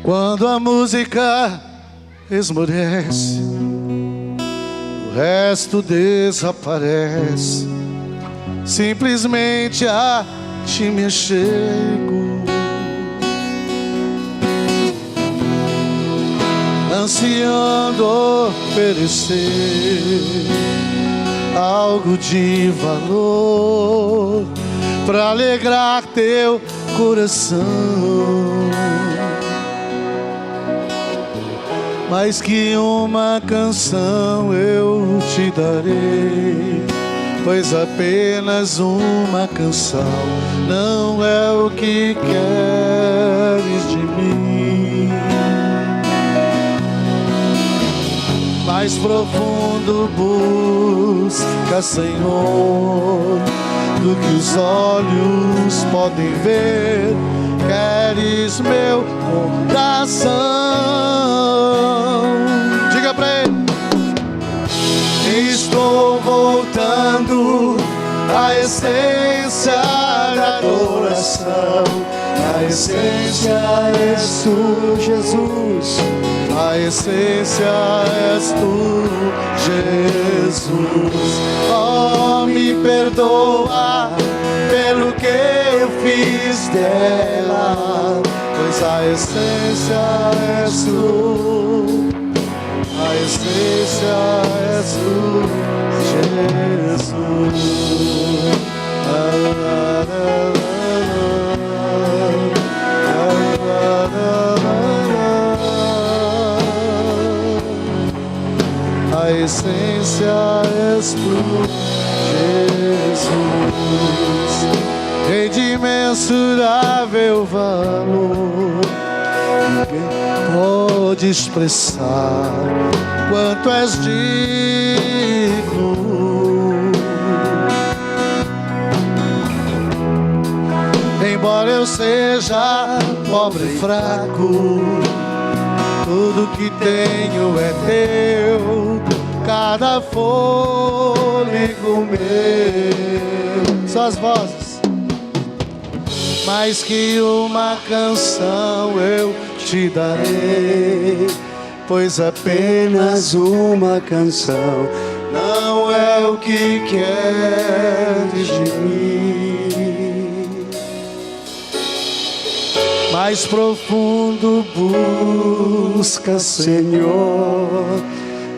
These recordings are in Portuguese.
Quando a música esmorece, o resto desaparece. Simplesmente a ti me chego, ansiando oferecer algo de valor pra alegrar teu coração. Mais que uma canção eu te darei, pois apenas uma canção não é o que queres de mim. Mais profundo busca, Senhor, do que os olhos podem ver. Queres meu coração. Diga pra ele: estou voltando à essência da adoração. A essência és tu, Jesus. A essência és tu, Jesus. Oh, me perdoa pelo que eu fiz dela, pois a essência és tu. A essência és tu, Jesus. A essência és tu, Jesus. Rei de imensurável valor, ninguém pode expressar quanto és digno. Embora eu seja pobre e fraco, tudo que tenho é teu, cada fôlego meu. Só as vozes. Mais que uma canção eu te darei, pois apenas uma canção não é o que queres de mim. Mais profundo busca, Senhor,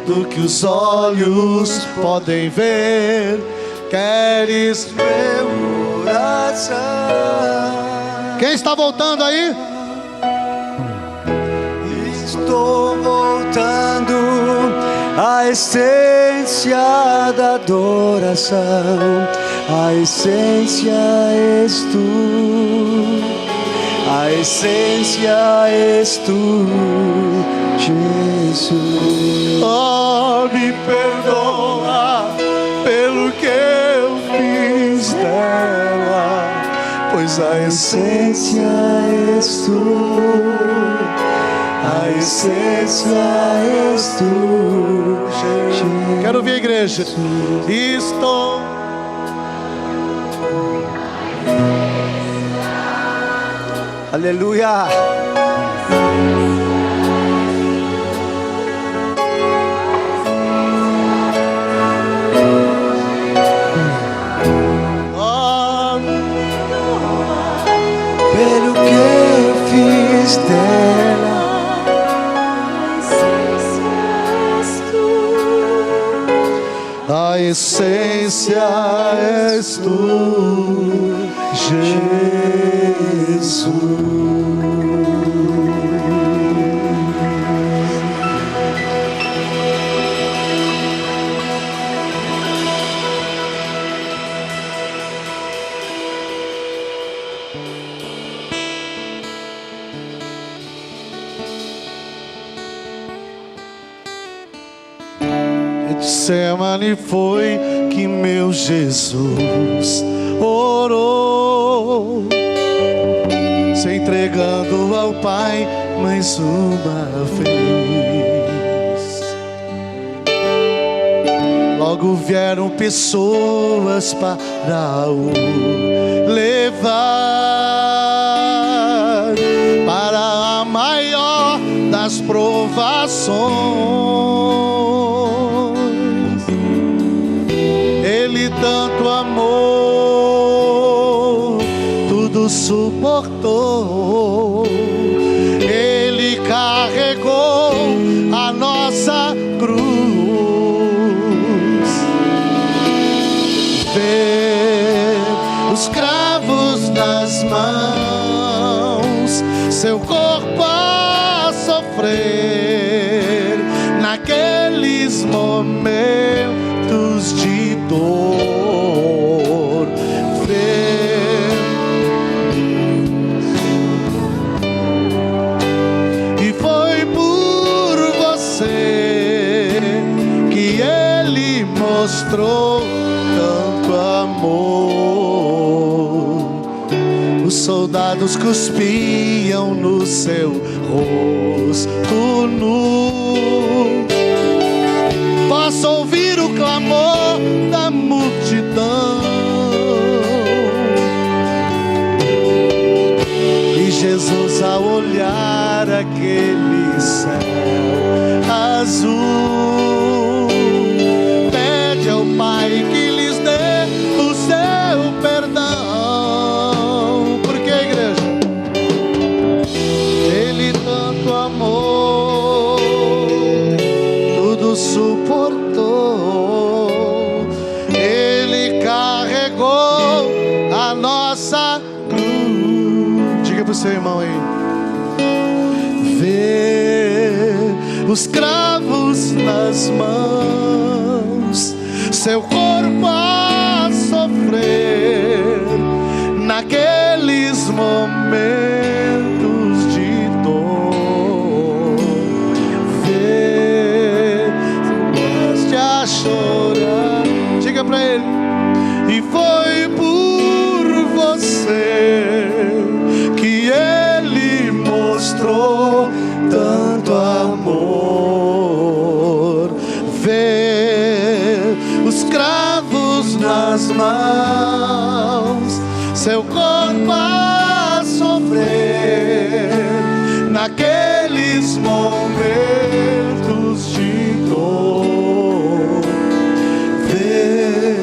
do que os olhos podem ver. Queres meu coração. Quem está voltando aí? Estou voltando à essência da adoração. A essência és tu. A essência és tu, Jesus. Oh, me perdoa pelo que eu fiz dela, pois a essência és tu. A essência és tu, Jesus. Quero ouvir a igreja. Estou. Aleluia. Oh, pelo que eu fiz dela, a essência és tu, Jesus. Getsemane foi que meu Jesus orou, se entregando ao Pai mais uma vez. Logo vieram pessoas para o levar para a maior das provações. Ele tanto amou, tudo suportou. Ele carregou a nossa cruz. Ver os cravos nas mãos, seu corpo a sofrer naqueles momentos de dor. Ver e foi por você que ele mostrou tanto amor. Os soldados cuspiam no seu rosto nu. Posso ouvir o clamor da multidão, e Jesus, ao olhar aquele céu azul, pede ao Pai que lhes dê o seu perdão. Por que, igreja? Ele tanto amou, tudo suportou. Ele carregou a nossa cruz. Diga pro seu irmão aí: vê os cravos nas mãos, seu corpo a sofrer naqueles momentos de dor. Vêeste a chorar. Diga pra ele: e foi por você que ele mostrou tanto amor. Vê os cravos nas mãos, seu corpo a sofrer naqueles momentos de dor. Vê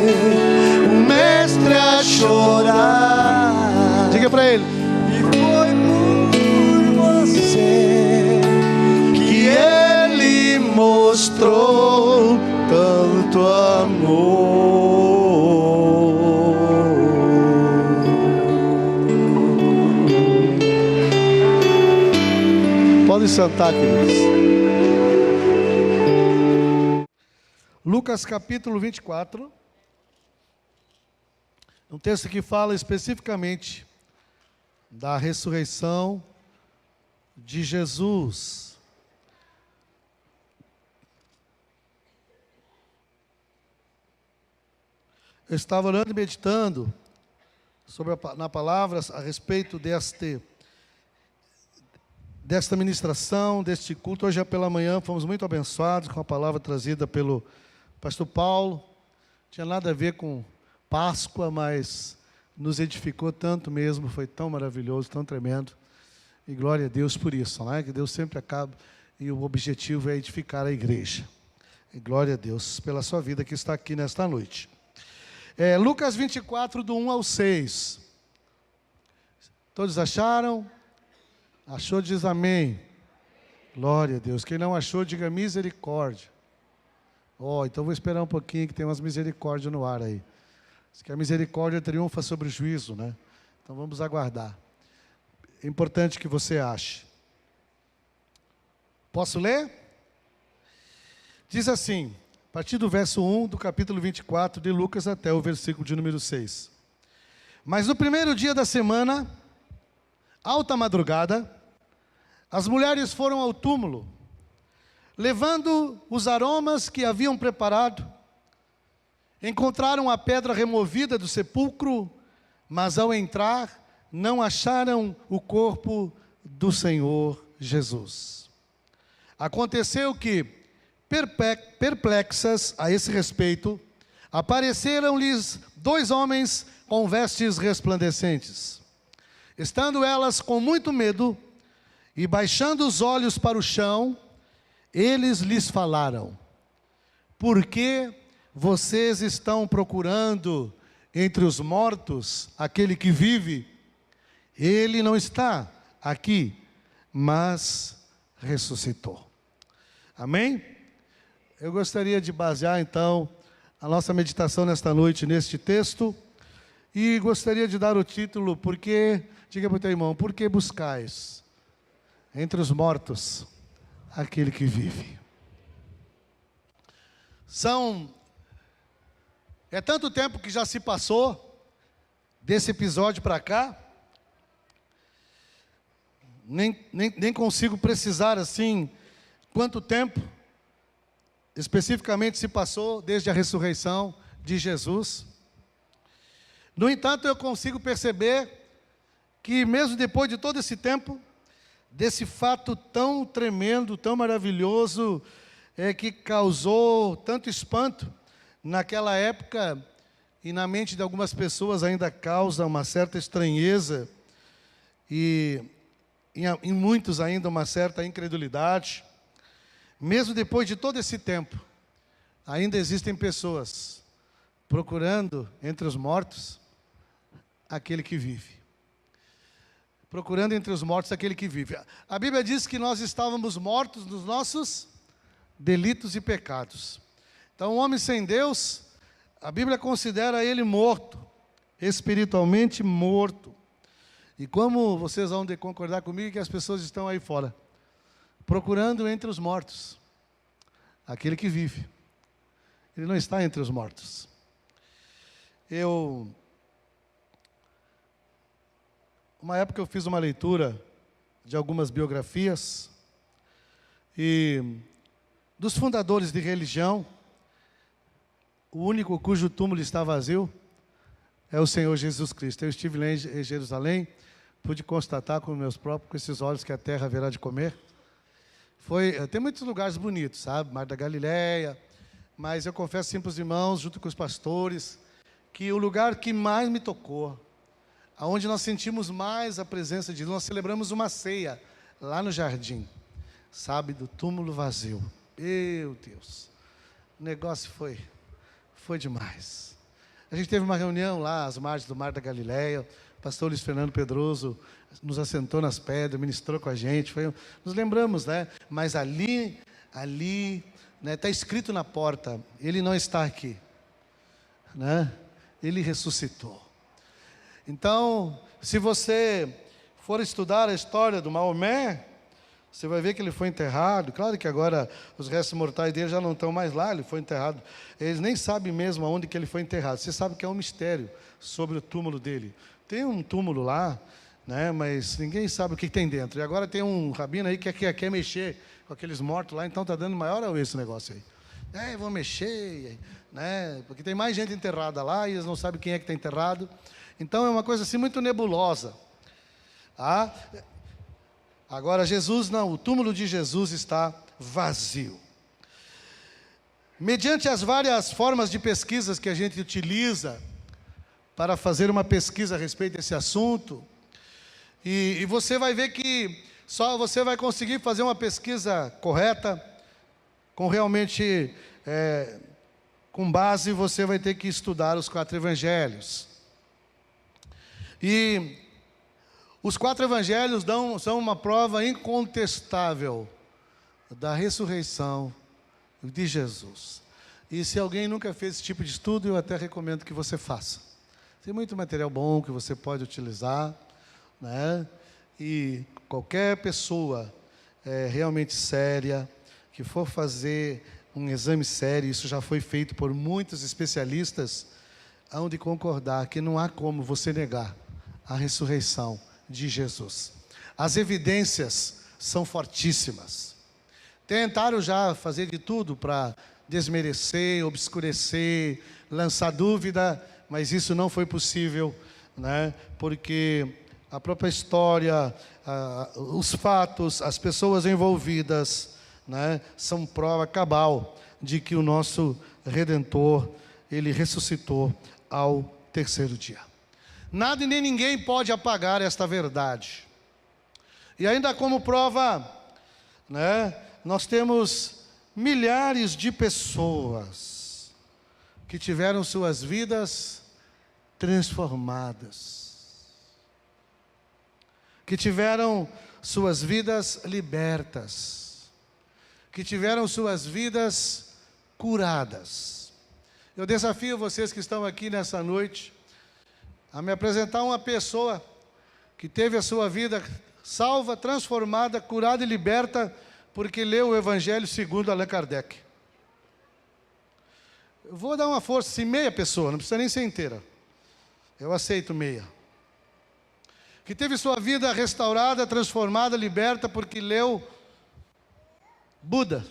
o mestre a chorar. Diga pra ele: e foi por você que ele mostrou tanto amor. Pode sentar, queridos. Lucas capítulo 24. Um texto que fala especificamente da ressurreição de Jesus. Eu estava orando e meditando na palavra a respeito desta ministração, deste culto. Hoje pela manhã fomos muito abençoados com a palavra trazida pelo pastor Paulo. Não tinha nada a ver com Páscoa, mas nos edificou tanto mesmo, foi tão maravilhoso, tão tremendo. E glória a Deus por isso, não é? Que Deus sempre acaba, e o objetivo é edificar a igreja. E glória a Deus pela sua vida que está aqui nesta noite. Lucas 24, do 1 ao 6. Todos acharam? Achou, diz amém. Glória a Deus. Quem não achou, diga misericórdia. Então vou esperar um pouquinho, que tem umas misericórdias no ar aí. Diz que a misericórdia triunfa sobre o juízo, né? Então vamos aguardar. É importante que você ache. Posso ler? Diz assim, a partir do verso 1 do capítulo 24 de Lucas até o versículo de número 6. Mas no primeiro dia da semana, alta madrugada, as mulheres foram ao túmulo, levando os aromas que haviam preparado. Encontraram a pedra removida do sepulcro, mas ao entrar, não acharam o corpo do Senhor Jesus. Aconteceu que, Perplexas a esse respeito, apareceram-lhes 2 homens com vestes resplandecentes. Estando elas com muito medo, e baixando os olhos para o chão, eles lhes falaram: por que vocês estão procurando entre os mortos aquele que vive? Ele não está aqui, mas ressuscitou. Amém? Eu gostaria de basear então a nossa meditação nesta noite neste texto, e gostaria de dar o título: diga para o teu irmão, por que buscais entre os mortos aquele que vive? É tanto tempo que já se passou desse episódio para cá, nem consigo precisar assim quanto tempo especificamente se passou desde a ressurreição de Jesus. No entanto, eu consigo perceber que mesmo depois de todo esse tempo, desse fato tão tremendo, tão maravilhoso, que causou tanto espanto naquela época, e na mente de algumas pessoas ainda causa uma certa estranheza, e em muitos ainda uma certa incredulidade. Mesmo depois de todo esse tempo, ainda existem pessoas procurando entre os mortos aquele que vive. Procurando entre os mortos aquele que vive. A Bíblia diz que nós estávamos mortos nos nossos delitos e pecados. Então, um homem sem Deus, a Bíblia considera ele morto, espiritualmente morto. E como vocês vão concordar comigo que as pessoas estão aí fora, procurando entre os mortos aquele que vive. Ele não está entre os mortos. Uma época eu fiz uma leitura de algumas biografias, e dos fundadores de religião, o único cujo túmulo está vazio é o Senhor Jesus Cristo. Eu estive lá em Jerusalém, pude constatar com meus próprios, com esses olhos, que a terra haverá de comer. Tem muitos lugares bonitos, sabe? Mar da Galileia, mas eu confesso sim para os irmãos, junto com os pastores, que o lugar que mais me tocou, aonde nós sentimos mais a presença de Deus, nós celebramos uma ceia lá no jardim, sabe, do túmulo vazio. Meu Deus, o negócio foi demais. A gente teve uma reunião lá às margens do Mar da Galileia, o pastor Luiz Fernando Pedroso nos assentou nas pedras, ministrou com a gente, nos lembramos, né? Mas ali, né, está escrito na porta, ele não está aqui, né? Ele ressuscitou. Então, se você for estudar a história do Maomé, você vai ver que ele foi enterrado. Claro que agora os restos mortais dele já não estão mais lá, ele foi enterrado. Eles nem sabem mesmo aonde que ele foi enterrado. Você sabe que é um mistério sobre o túmulo dele. Tem um túmulo lá, né, mas ninguém sabe o que tem dentro. E agora tem um rabino aí que quer mexer com aqueles mortos lá, então está dando maior a esse negócio aí. Vão mexer, né, porque tem mais gente enterrada lá e eles não sabem quem é que está enterrado. Então é uma coisa assim muito nebulosa. Agora Jesus não, o túmulo de Jesus está vazio. Mediante as várias formas de pesquisas que a gente utiliza para fazer uma pesquisa a respeito desse assunto, e você vai ver que só você vai conseguir fazer uma pesquisa correta, com base, você vai ter que estudar os 4 evangelhos. E os 4 evangelhos são uma prova incontestável da ressurreição de Jesus. E se alguém nunca fez esse tipo de estudo, eu até recomendo que você faça. Tem muito material bom que você pode utilizar, né? E qualquer pessoa realmente séria, que for fazer um exame sério, isso já foi feito por muitos especialistas, hão de concordar que não há como você negar a ressurreição de Jesus. As evidências são fortíssimas. Tentaram já fazer de tudo para desmerecer, obscurecer, lançar dúvida, mas isso não foi possível, né? Porque a própria história, os fatos, as pessoas envolvidas, né, são prova cabal de que o nosso Redentor, ele ressuscitou ao terceiro dia. Nada e nem ninguém pode apagar esta verdade. E ainda como prova, né, nós temos milhares de pessoas que tiveram suas vidas transformadas, que tiveram suas vidas libertas, que tiveram suas vidas curadas. Eu desafio vocês que estão aqui nessa noite a me apresentar uma pessoa que teve a sua vida salva, transformada, curada e liberta, porque leu o Evangelho segundo Allan Kardec. Eu vou dar uma força, se meia pessoa, não precisa nem ser inteira. Eu aceito meia. Que teve sua vida restaurada, transformada, liberta, porque leu Buda,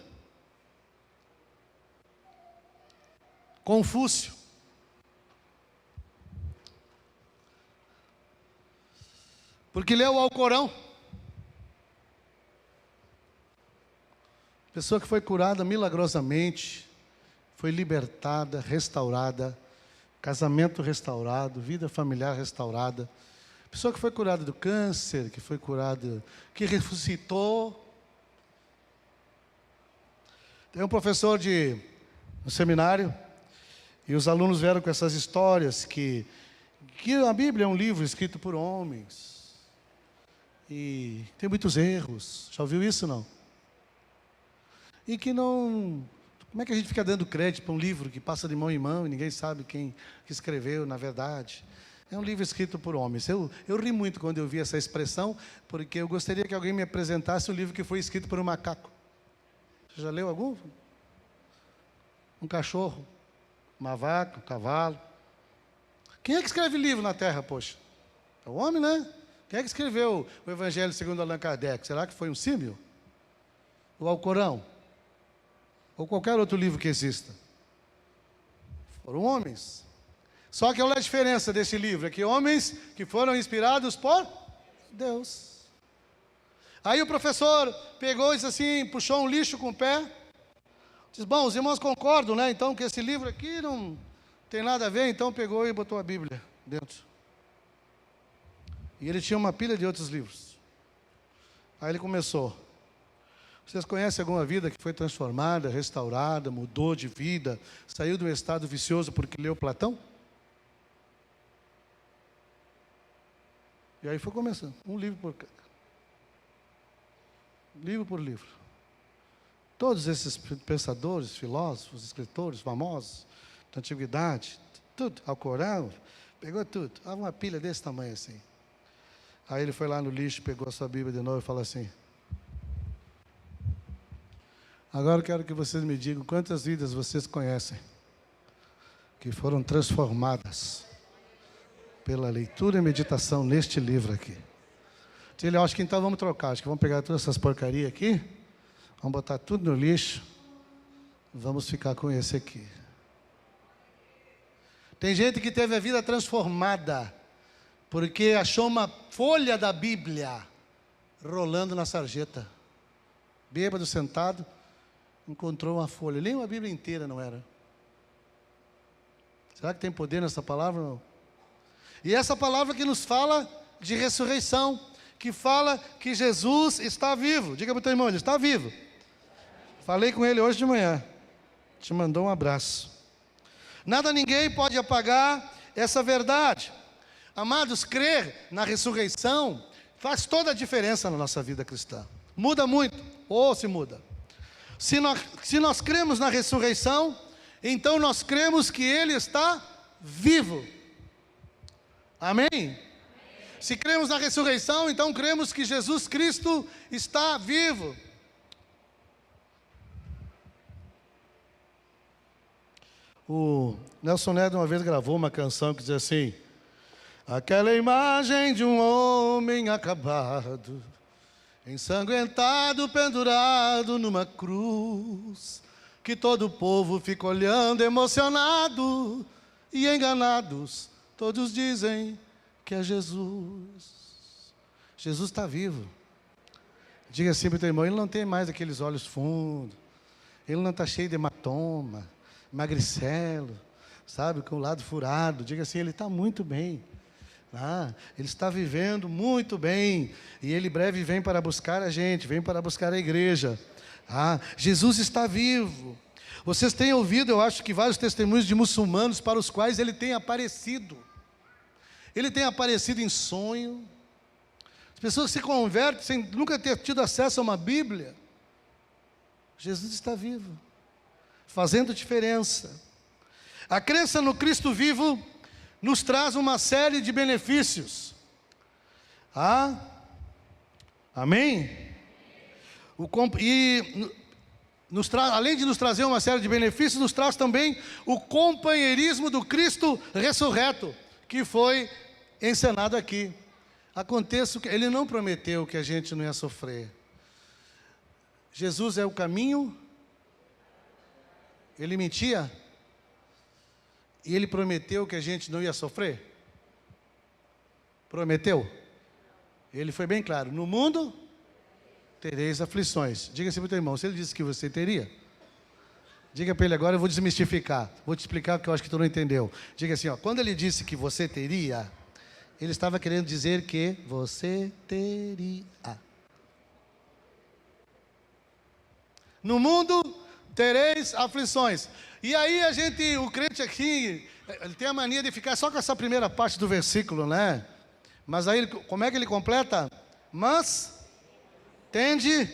Confúcio, porque leu o Alcorão. Pessoa que foi curada milagrosamente, foi libertada, restaurada, casamento restaurado, vida familiar restaurada. Pessoa que foi curada do câncer, que foi curada, que ressuscitou. Tem um professor no seminário, e os alunos vieram com essas histórias, que a Bíblia é um livro escrito por homens, e tem muitos erros. Já ouviu isso, não? E que não... Como é que a gente fica dando crédito para um livro que passa de mão em mão e ninguém sabe quem que escreveu, na verdade? É um livro escrito por homens. Eu ri muito quando eu vi essa expressão, porque eu gostaria que alguém me apresentasse um livro que foi escrito por um macaco. Você já leu algum? Um cachorro, uma vaca, um cavalo. Quem é que escreve livro na Terra, poxa? É o homem, né? Quem é que escreveu o Evangelho segundo Allan Kardec? Será que foi um símio? O Alcorão? Ou qualquer outro livro que exista? Foram homens. Só que olha a diferença desse livro, é que homens que foram inspirados por Deus. Aí o professor pegou e disse assim, puxou um lixo com o pé, disse, bom, os irmãos concordam, né, então que esse livro aqui não tem nada a ver, então pegou e botou a Bíblia dentro. E ele tinha uma pilha de outros livros. Aí ele começou. Vocês conhecem alguma vida que foi transformada, restaurada, mudou de vida, saiu de um estado vicioso porque leu Platão? E aí foi começando, um livro por livro. Todos esses pensadores, filósofos, escritores famosos da antiguidade, tudo, Alcorão, pegou tudo. Há uma pilha desse tamanho assim. Aí ele foi lá no lixo, pegou a sua Bíblia de novo e falou assim, agora eu quero que vocês me digam quantas vidas vocês conhecem que foram transformadas pela leitura e meditação neste livro aqui. Ele, acho que então vamos trocar, acho que vamos pegar todas essas porcarias aqui, vamos botar tudo no lixo, vamos ficar com esse aqui. Tem gente que teve a vida transformada, porque achou uma folha da Bíblia rolando na sarjeta. Bêbado, sentado, encontrou uma folha, nem uma Bíblia inteira não era. Será que tem poder nessa palavra? Não. E essa palavra que nos fala de ressurreição, que fala que Jesus está vivo. Diga para o teu irmão, ele está vivo. Falei com ele hoje de manhã. Te mandou um abraço. Nada, ninguém pode apagar essa verdade. Amados, crer na ressurreição faz toda a diferença na nossa vida cristã. Muda muito, ou se muda. Se nós cremos na ressurreição, então nós cremos que Ele está vivo. Amém? Se cremos na ressurreição, então cremos que Jesus Cristo está vivo. O Nelson Ned uma vez gravou uma canção que dizia assim, aquela imagem de um homem acabado, ensanguentado, pendurado numa cruz, que todo o povo fica olhando emocionado e enganados, todos dizem que é Jesus. Jesus está vivo. Diga assim para o teu irmão, ele não tem mais aqueles olhos fundos, ele não está cheio de hematoma, magricelo, sabe, com o lado furado. Diga assim, ele está muito bem. Ele está vivendo muito bem, e ele breve vem para buscar a gente, vem para buscar a igreja. Jesus está vivo. Vocês têm ouvido, eu acho que vários testemunhos de muçulmanos para os quais ele tem aparecido. Ele tem aparecido em sonho. As pessoas se convertem sem nunca ter tido acesso a uma Bíblia. Jesus está vivo, fazendo diferença. A crença no Cristo vivo nos traz uma série de benefícios. Amém? Além de nos trazer uma série de benefícios, nos traz também o companheirismo do Cristo ressurreto, que foi encenado aqui. Aconteça que ele não prometeu que a gente não ia sofrer. Jesus é o caminho. Ele mentia? E ele prometeu que a gente não ia sofrer? Prometeu? Ele foi bem claro, no mundo tereis aflições. Diga assim para o teu irmão, se ele disse que você teria, diga para ele agora, eu vou desmistificar, vou te explicar o que eu acho que tu não entendeu. Diga assim, quando ele disse que você teria, ele estava querendo dizer que você teria. No mundo tereis aflições. E aí o crente aqui, ele tem a mania de ficar só com essa primeira parte do versículo, né? Mas aí, como é que ele completa? Mas tende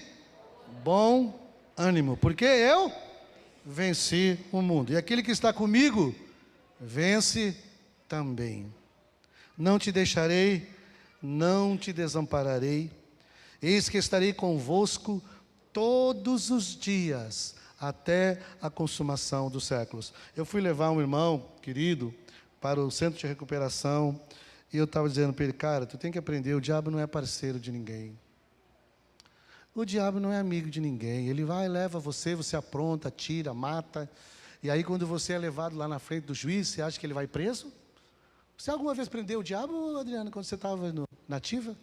bom ânimo, porque eu venci o mundo. E aquele que está comigo, vence também. Não te deixarei, não te desampararei. Eis que estarei convosco todos os dias, até a consumação dos séculos. Eu fui levar um irmão querido para o centro de recuperação, e eu estava dizendo para ele, cara, tu tem que aprender, o diabo não é parceiro de ninguém. O diabo não é amigo de ninguém. Ele vai, leva você, você apronta, tira, mata, e aí quando você é levado lá na frente do juiz, você acha que ele vai preso? Você alguma vez prendeu o diabo, Adriano, quando você estava na ativa?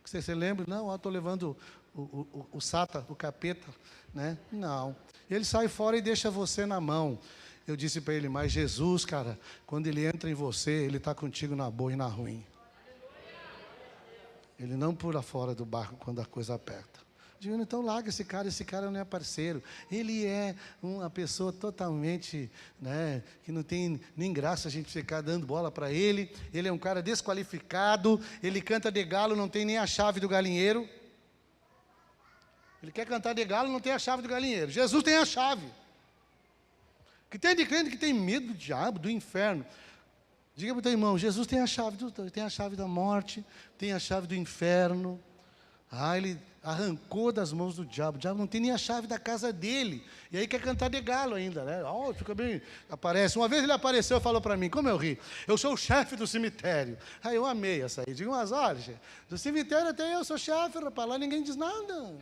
Você lembra? Não, estou levando o sata, o capeta, né? Não. Ele sai fora e deixa você na mão. Eu disse para ele, mas Jesus, cara, quando ele entra em você, ele está contigo na boa e na ruim. Ele não pula fora do barco quando a coisa aperta. Digo, então larga esse cara não é parceiro. Ele é uma pessoa totalmente, né, que não tem nem graça a gente ficar dando bola para ele. Ele é um cara desqualificado, ele canta de galo, não tem nem a chave do galinheiro. Ele quer cantar de galo, não tem a chave do galinheiro. Jesus tem a chave. Que tem de crente que tem medo do diabo, do inferno. Diga para o teu irmão, Jesus tem a chave da morte, tem a chave do inferno. Ele arrancou das mãos do diabo. O diabo não tem nem a chave da casa dele. E aí quer cantar de galo ainda, né? Fica bem, aparece. Uma vez ele apareceu e falou para mim, como eu ri, eu sou o chefe do cemitério. Aí eu amei essa aí. Digo, mas olha, do cemitério até eu sou chefe, rapaz, lá ninguém diz nada.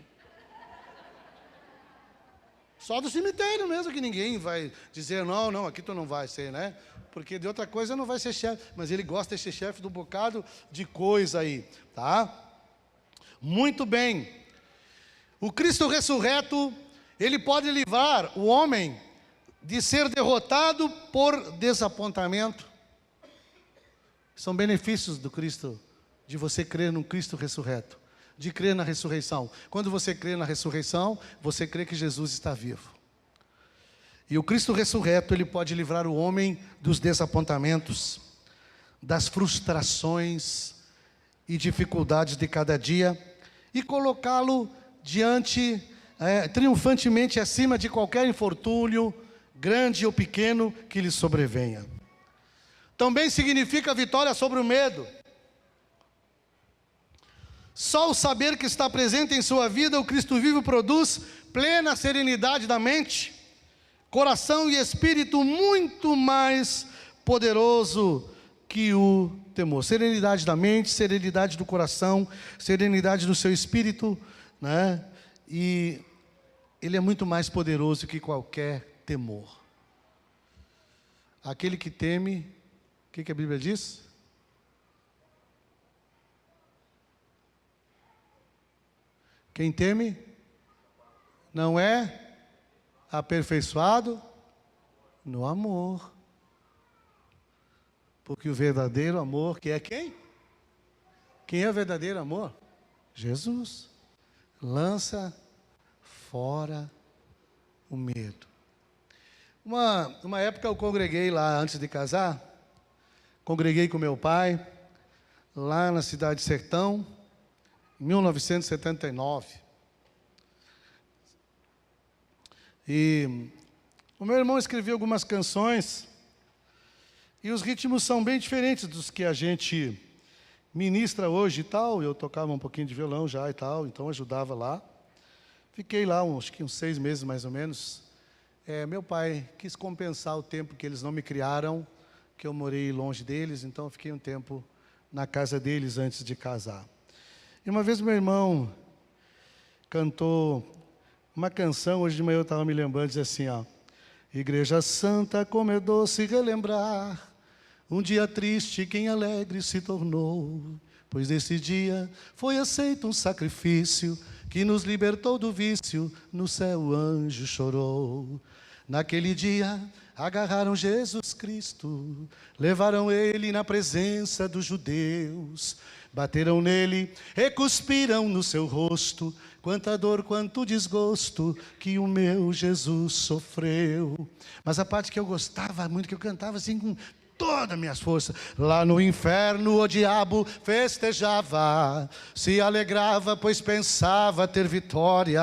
Só do cemitério mesmo que ninguém vai dizer, não, aqui tu não vai ser, né? Porque de outra coisa não vai ser chefe. Mas ele gosta de ser chefe de um bocado de coisa aí, tá? Muito bem. O Cristo ressurreto, ele pode livrar o homem de ser derrotado por desapontamento. São benefícios do Cristo, de você crer no Cristo ressurreto, de crer na ressurreição. Quando você crê na ressurreição, você crê que Jesus está vivo. E o Cristo ressurreto, ele pode livrar o homem dos desapontamentos, das frustrações e dificuldades de cada dia, e colocá-lo triunfantemente acima de qualquer infortúnio, grande ou pequeno, que lhe sobrevenha. Também significa vitória sobre o medo. Só o saber que está presente em sua vida, o Cristo vivo produz plena serenidade da mente, coração e espírito muito mais poderoso que o temor. Serenidade da mente, serenidade do coração, serenidade do seu espírito, né? E ele é muito mais poderoso que qualquer temor. Aquele que teme, o que a Bíblia diz? Quem teme não é aperfeiçoado no amor. Porque o verdadeiro amor, que é quem? Quem é o verdadeiro amor? Jesus. Lança fora o medo. Uma época eu congreguei lá antes de casar. Congreguei com meu pai, lá na cidade de Sertão, em 1979. E o meu irmão escreveu algumas canções, e os ritmos são bem diferentes dos que a gente ministra hoje e tal. Eu tocava um pouquinho de violão já e tal, então ajudava lá. Fiquei lá acho que uns 6 meses mais ou menos. Meu pai quis compensar o tempo que eles não me criaram, que eu morei longe deles, então eu fiquei um tempo na casa deles antes de casar. E uma vez meu irmão cantou uma canção, hoje de manhã eu estava me lembrando, diz assim, ó: Igreja Santa, como é doce relembrar um dia triste quem alegre se tornou, pois nesse dia foi aceito um sacrifício que nos libertou do vício, no céu o anjo chorou. Naquele dia agarraram Jesus Cristo, levaram ele na presença dos judeus, bateram nele e cuspiram no seu rosto, quanta dor, quanto desgosto que o meu Jesus sofreu. Mas a parte que eu gostava muito, que eu cantava assim com todas as minhas forças: lá no inferno o diabo festejava, se alegrava, pois pensava ter vitória.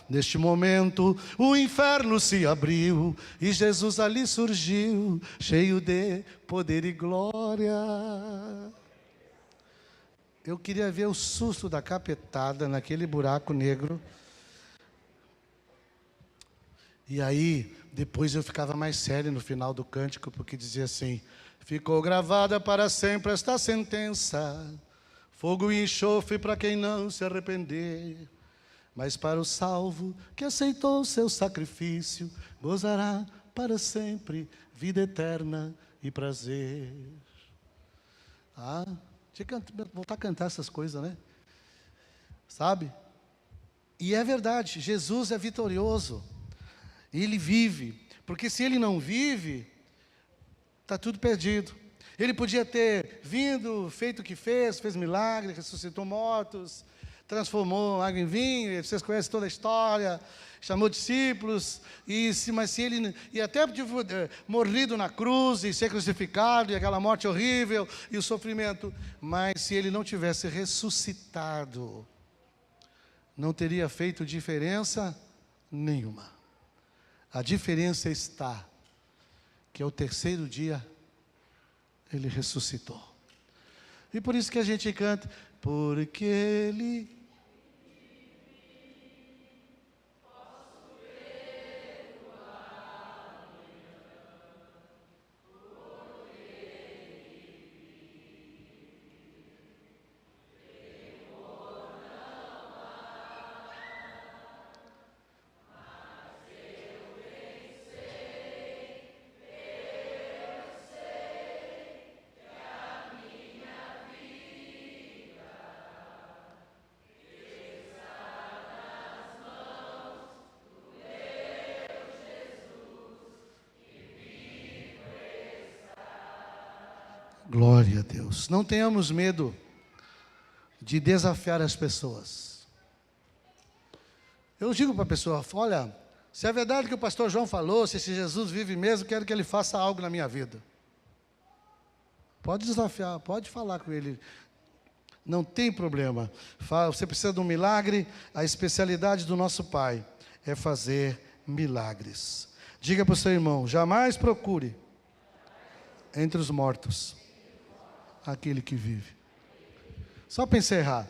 Neste momento o inferno se abriu e Jesus ali surgiu, cheio de poder e glória. Eu queria ver o susto da capetada naquele buraco negro. E aí, depois eu ficava mais sério no final do cântico, porque dizia assim: ficou gravada para sempre esta sentença, fogo e enxofre para quem não se arrepender. Mas para o salvo que aceitou o seu sacrifício, gozará para sempre vida eterna e prazer. Tinha que voltar a cantar essas coisas, né? Sabe? E é verdade, Jesus é vitorioso. Ele vive, porque se ele não vive, está tudo perdido. Ele podia ter vindo, feito o que fez milagre, ressuscitou mortos, transformou água em vinho, vocês conhecem toda a história, chamou discípulos, mas se ele, e até morrido na cruz, e ser crucificado, e aquela morte horrível, e o sofrimento, mas se ele não tivesse ressuscitado, não teria feito diferença nenhuma. A diferença está que ao terceiro dia ele ressuscitou. E por isso que a gente canta: porque ele glória a Deus. Não tenhamos medo de desafiar as pessoas. Eu digo para a pessoa: olha, se é verdade que o pastor João falou, se esse Jesus vive mesmo, quero que ele faça algo na minha vida. Pode desafiar, pode falar com ele. Não tem problema. Você precisa de um milagre, a especialidade do nosso Pai é fazer milagres. Diga para o seu irmão: jamais procure entre os mortos aquele que vive. Só para encerrar,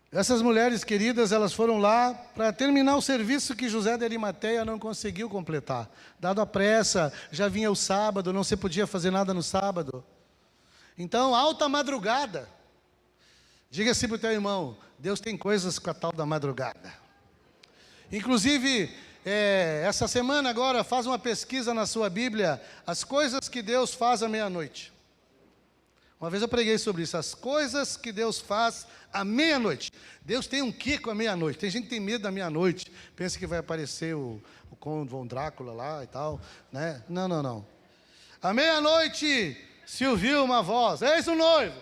essas mulheres queridas, elas foram lá para terminar o serviço que José de Arimateia não conseguiu completar. Dado a pressa, já vinha o sábado, não se podia fazer nada no sábado. Então, alta madrugada. Diga assim para o teu irmão: Deus tem coisas com a tal da madrugada. Inclusive, essa semana agora, faz uma pesquisa na sua Bíblia, as coisas que Deus faz à meia-noite. Uma vez eu preguei sobre isso, as coisas que Deus faz à meia-noite. Deus tem um quê com a meia-noite? Tem gente que tem medo da meia-noite, pensa que vai aparecer o Conde Von Drácula lá e tal, né? Não, não, não. À meia-noite se ouviu uma voz, eis o noivo.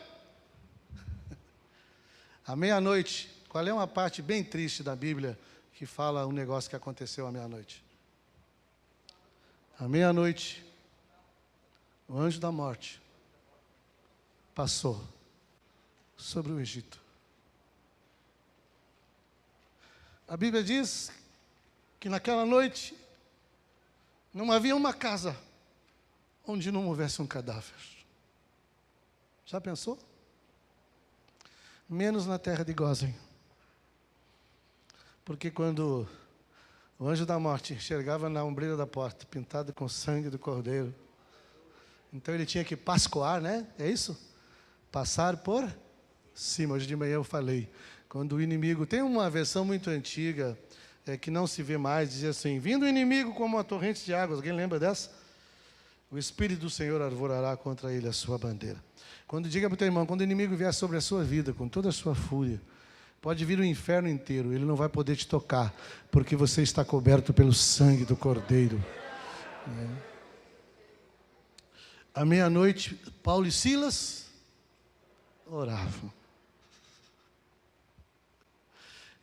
À meia-noite, qual é uma parte bem triste da Bíblia que fala um negócio que aconteceu à meia-noite? À meia-noite, o anjo da morte passou sobre o Egito. A Bíblia diz que naquela noite não havia uma casa onde não houvesse um cadáver. Já pensou? Menos na terra de Gósen. Porque quando o anjo da morte enxergava na ombreira da porta, pintado com sangue do cordeiro, então ele tinha que pascoar, né? É isso? Passar por cima. Hoje de manhã eu falei, quando o inimigo, tem uma versão muito antiga, que não se vê mais, dizia assim, vindo o inimigo como uma torrente de águas, alguém lembra dessa? O Espírito do Senhor arvorará contra ele a sua bandeira. Quando diga para o teu irmão, quando o inimigo vier sobre a sua vida, com toda a sua fúria, pode vir o inferno inteiro, ele não vai poder te tocar, porque você está coberto pelo sangue do Cordeiro. À meia-noite, Paulo e Silas oravam.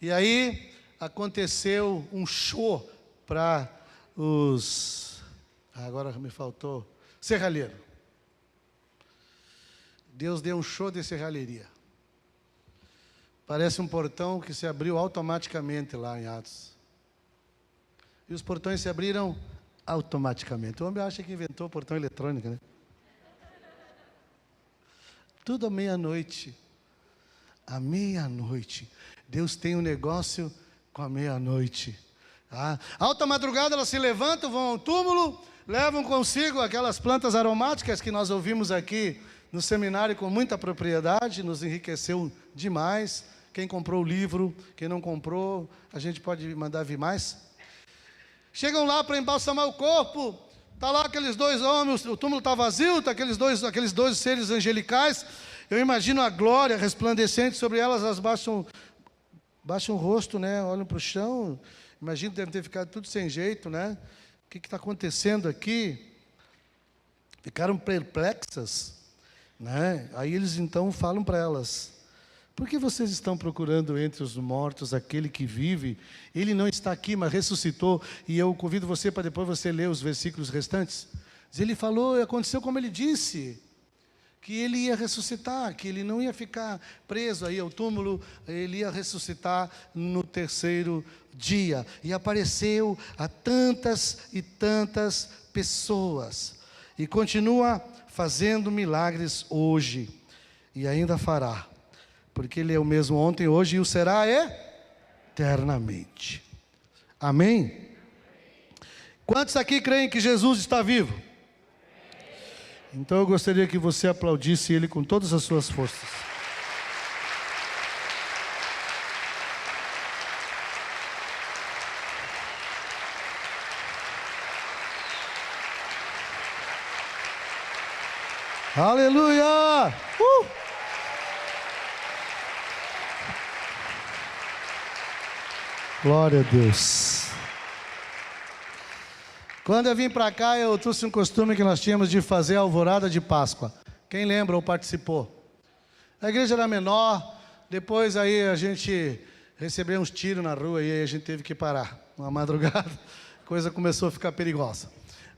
E aí aconteceu um show para os... agora me faltou... serralheiro. Deus deu um show de serralheria. Parece um portão que se abriu automaticamente lá em Atos. E os portões se abriram automaticamente. O homem acha que inventou o portão eletrônico, né? Tudo à meia-noite. À meia-noite. Deus tem um negócio com a meia-noite. Alta madrugada elas se levantam, vão ao túmulo, levam consigo aquelas plantas aromáticas que nós ouvimos aqui no seminário com muita propriedade, nos enriqueceu demais. Quem comprou o livro, quem não comprou, a gente pode mandar vir mais. Chegam lá para embalsamar o corpo, está lá aqueles dois homens, o túmulo está vazio, tá aqueles dois seres angelicais. Eu imagino a glória resplandecente sobre elas baixam o rosto, né? Olham para o chão, imagino que devem ter ficado tudo sem jeito, né? O que está acontecendo aqui? Ficaram perplexas, né? Aí eles então falam para elas, por que vocês estão procurando entre os mortos aquele que vive? Ele não está aqui, mas ressuscitou. E eu convido você para depois você ler os versículos restantes. Ele falou, aconteceu como ele disse, que ele ia ressuscitar, que ele não ia ficar preso aí ao túmulo, ele ia ressuscitar no terceiro dia. E apareceu a tantas e tantas pessoas. E continua fazendo milagres hoje. E ainda fará. Porque ele é o mesmo ontem, hoje e o será eternamente. Amém? Quantos aqui creem que Jesus está vivo? Então eu gostaria que você aplaudisse ele com todas as suas forças. Aleluia! Glória a Deus. Quando eu vim para cá, eu trouxe um costume que nós tínhamos de fazer a alvorada de Páscoa. Quem lembra ou participou? A igreja era menor, depois aí a gente recebeu uns tiros na rua e aí a gente teve que parar. Uma madrugada, a coisa começou a ficar perigosa.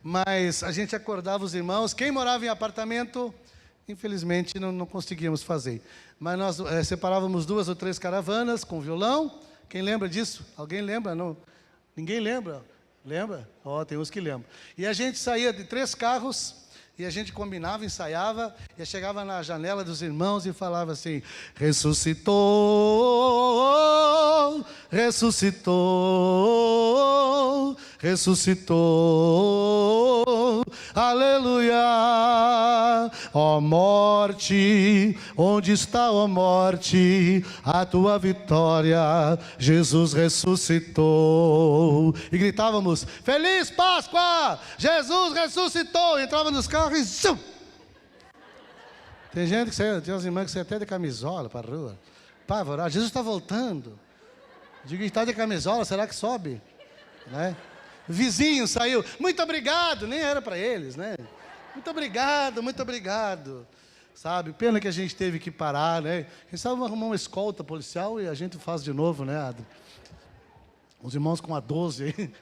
Mas a gente acordava os irmãos, quem morava em apartamento, infelizmente não conseguíamos fazer. Mas nós separávamos 2 ou 3 caravanas com violão. Quem lembra disso? Alguém lembra? Não? Ninguém lembra? Lembra? Tem uns que lembram. E a gente saía de 3 carros, e a gente combinava, ensaiava, e chegava na janela dos irmãos e falava assim, ressuscitou, ressuscitou, ressuscitou, aleluia, ó morte, onde está, ó morte, a tua vitória, Jesus ressuscitou, e gritávamos, Feliz Páscoa, Jesus ressuscitou, entrava nos carros e zum! Tem gente que sai, tem umas irmãs que saem até de camisola para a rua. Apavorado. Jesus está voltando. Digo, está de camisola, será que sobe? Né? Vizinho saiu, muito obrigado, nem era para eles, né? Muito obrigado, muito obrigado. Sabe, pena que a gente teve que parar, né? Quem sabe arrumar uma escolta policial e a gente faz de novo, né, Adri? Os irmãos com a 12 aí,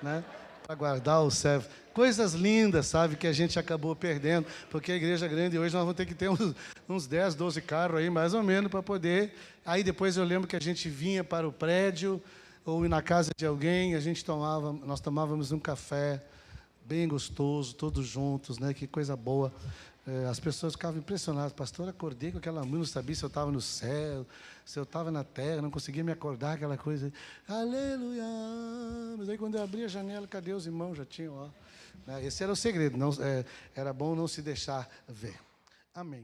né? Para guardar o servo. Coisas lindas, sabe, que a gente acabou perdendo, porque a igreja grande hoje nós vamos ter que ter uns 10, 12 carros aí, mais ou menos, para poder... Aí depois eu lembro que a gente vinha para o prédio, ou na casa de alguém, nós tomávamos um café bem gostoso, todos juntos, né? Que coisa boa. As pessoas ficavam impressionadas. Pastor, acordei com aquela luz, não sabia se eu estava no céu, se eu estava na terra, não conseguia me acordar, aquela coisa. Aleluia! Mas aí quando eu abri a janela, cadê os irmãos? Já tinham, ó. Esse era o segredo, era bom não se deixar ver. Amém.